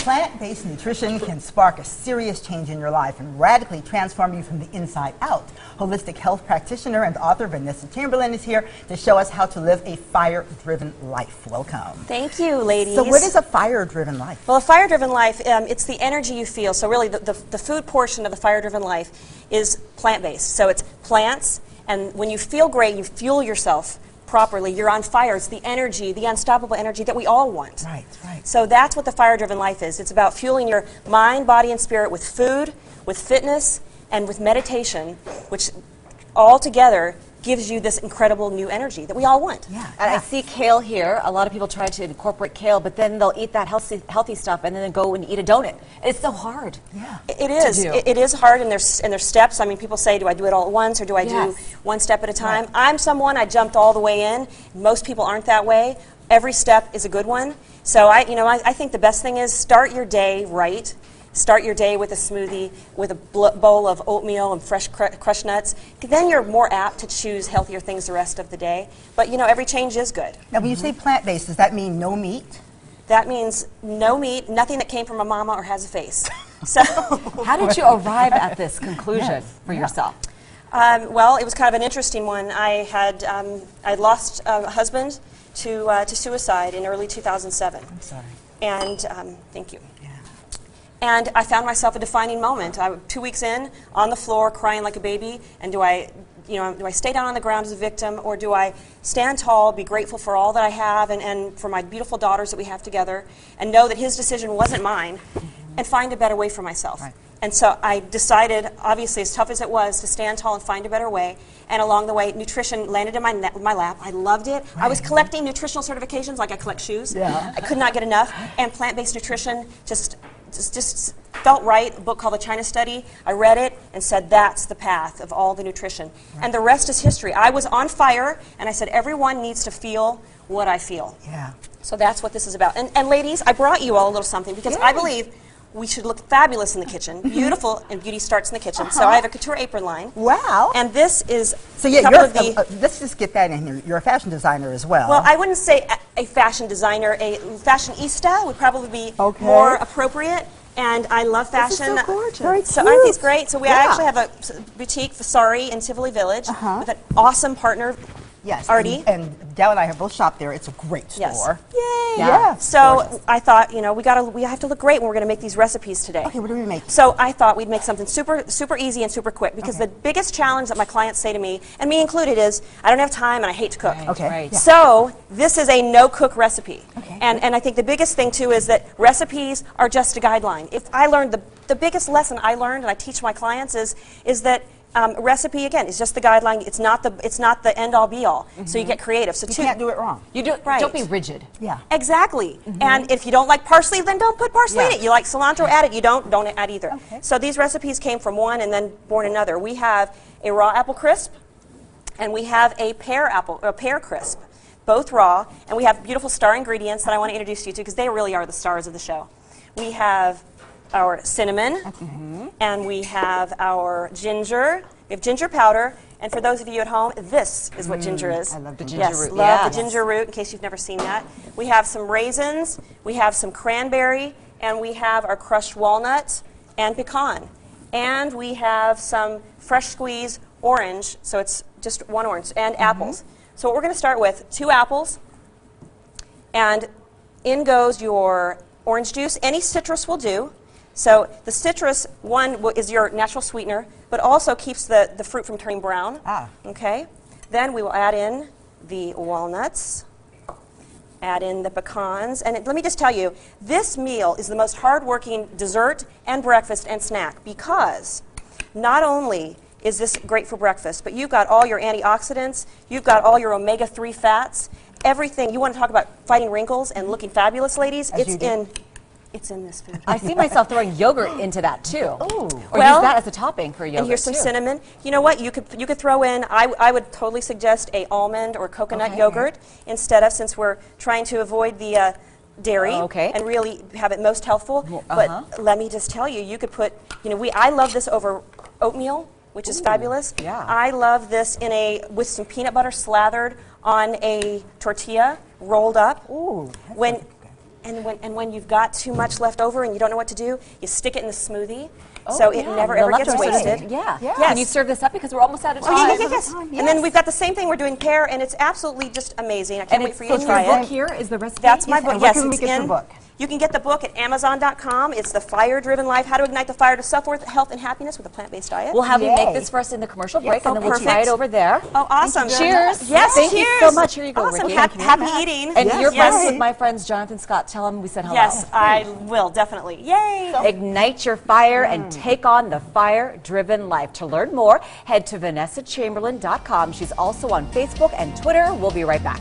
Plant-based nutrition can spark a serious change in your life and radically transform you from the inside out. Holistic health practitioner and author Vanessa Chamberlin is here to show us how to live a fire-driven life. Welcome. Thank you, ladies. So what is a fire-driven life? Well, a fire-driven life, it's the energy you feel. So really the food portion of the fire-driven life is plant-based. So it's plants, and when you feel great, you fuel yourself properly, you're on fire. It's the energy, the unstoppable energy that we all want. Right, right. So that's what the fire-driven life is. It's about fueling your mind, body, and spirit with food, with fitness, and with meditation, which all together gives you this incredible new energy that we all want. Yeah. And I see kale here. A lot of people try to incorporate kale, but then they'll eat that healthy stuff and then go and eat a donut. It's so hard. Yeah. It is. It is hard, and there's steps. I mean, people say, do I do it all at once, or do I do one step at a time? Right. I'm someone, I jumped all the way in. Most people aren't that way. Every step is a good one. So I think the best thing is start your day right. Start your day with a smoothie, with a bowl of oatmeal and fresh crushed nuts. Then you're more apt to choose healthier things the rest of the day. But every change is good. Now, when you say plant-based, does that mean no meat? That means no meat, nothing that came from a mama or has a face. So, how did you arrive at this conclusion for yourself? Well, it was kind of an interesting one. I had I lost a husband to suicide in early 2007. I'm sorry. And thank you. And I found myself a defining moment. 2 weeks in, on the floor, crying like a baby. And do I stay down on the ground as a victim, or do I stand tall, be grateful for all that I have, and for my beautiful daughters that we have together, and know that his decision wasn't mine, and find a better way for myself? Right. And so I decided, obviously, as tough as it was, to stand tall and find a better way. And along the way, nutrition landed in my lap. I loved it. Right. I was collecting nutritional certifications like I collect shoes. Yeah. I could not get enough. And plant-based nutrition just felt right. A book called The China Study. I read it and said, that's the path of all the nutrition. Right. And the rest is history. I was on fire, and I said, everyone needs to feel what I feel. Yeah. So that's what this is about. And ladies, I brought you all a little something because I believe we should look fabulous in the kitchen. Beautiful, and beauty starts in the kitchen. So I have a couture apron line. Wow. And this is so yeah, let's just get that in here. You're a fashion designer as well. Well, I wouldn't say a fashion designer. A fashionista would probably be more appropriate. And I love fashion. This is so gorgeous. Very cute. So aren't these great? So I actually have a boutique, Vasari, in Tivoli Village with an awesome partner. Yes, Artie. And Dell and I have both shopped there. It's a great store. Yes. Yay! Yeah. Yes. So gorgeous. I thought, we have to look great when we're going to make these recipes today. Okay, what do we make? So I thought we'd make something super easy and super quick, because the biggest challenge that my clients say to me, and me included, is I don't have time and I hate to cook. Right, okay. Right. Yeah. So this is a no-cook recipe. Okay. And I think the biggest thing too is that recipes are just a guideline. If I learned the biggest lesson I learned, and I teach my clients, is that recipe, again, is just the guideline. It's not the end-all, be-all. So you get creative. So you can't do it wrong. Don't be rigid. Yeah. Exactly. And if you don't like parsley, then don't put parsley in it. You like cilantro, add it. You don't add either. Okay. So these recipes came from one and then born another. We have a raw apple crisp, and we have a pear crisp, both raw, and we have beautiful star ingredients that I want to introduce you to, because they really are the stars of the show. We have our cinnamon, and we have our ginger. We have ginger powder, and for those of you at home, this is what ginger is. I love the ginger root. Yeah. Love the ginger root, in case you've never seen that. We have some raisins, we have some cranberry, and we have our crushed walnuts and pecan. And we have some fresh squeezed orange, so it's just one orange, and apples. So what we're going to start with, 2 apples, and in goes your orange juice. Any citrus will do. So the citrus, one, is your natural sweetener, but also keeps the fruit from turning brown. Okay. Then we will add in the walnuts, add in the pecans, and let me just tell you, this meal is the most hard-working dessert and breakfast and snack, because not only is this great for breakfast, but you've got all your antioxidants, you've got all your omega-3 fats, everything. You want to talk about fighting wrinkles and looking fabulous, ladies? It's in this food. I see myself throwing yogurt into that too. Ooh. Or use that as a topping for yogurt. And here's some cinnamon. You know what? You could throw in. I would totally suggest a almond or coconut yogurt instead of, since we're trying to avoid the dairy and really have it most healthful. But let me just tell you, you could put. I love this over oatmeal, which is fabulous. Yeah. I love this with some peanut butter slathered on a tortilla, rolled up. Ooh. And when you've got too much left over and you don't know what to do, you stick it in the smoothie. So it never ever gets wasted. Yeah. Yes. Can you serve this up because we're almost out of time? Oh, yes. And then we've got the same thing. We're doing pear, and it's absolutely just amazing. I can't wait for you to try your it. book here is the recipe? That's my book. And where Yes, can we it's get your in. book? You can get the book at Amazon.com. It's The Fire-Driven Life: How to Ignite the Fire to Self-Worth, Health, and Happiness with a Plant-Based Diet. We'll have you make Yay. this for us in the commercial break, and then Oh, we'll try perfect. it over there. Oh, awesome! Cheers! Yes, Thank cheers! you so much. Here you go, Awesome. Ricky. Happy eating. And Yes, you're friends yes. with my friends Jonathan Scott. Tell them we said hello. Yes, I will definitely. Yay! Ignite your fire and take on the fire-driven life. To learn more, head to VanessaChamberlin.com. She's also on Facebook and Twitter. We'll be right back.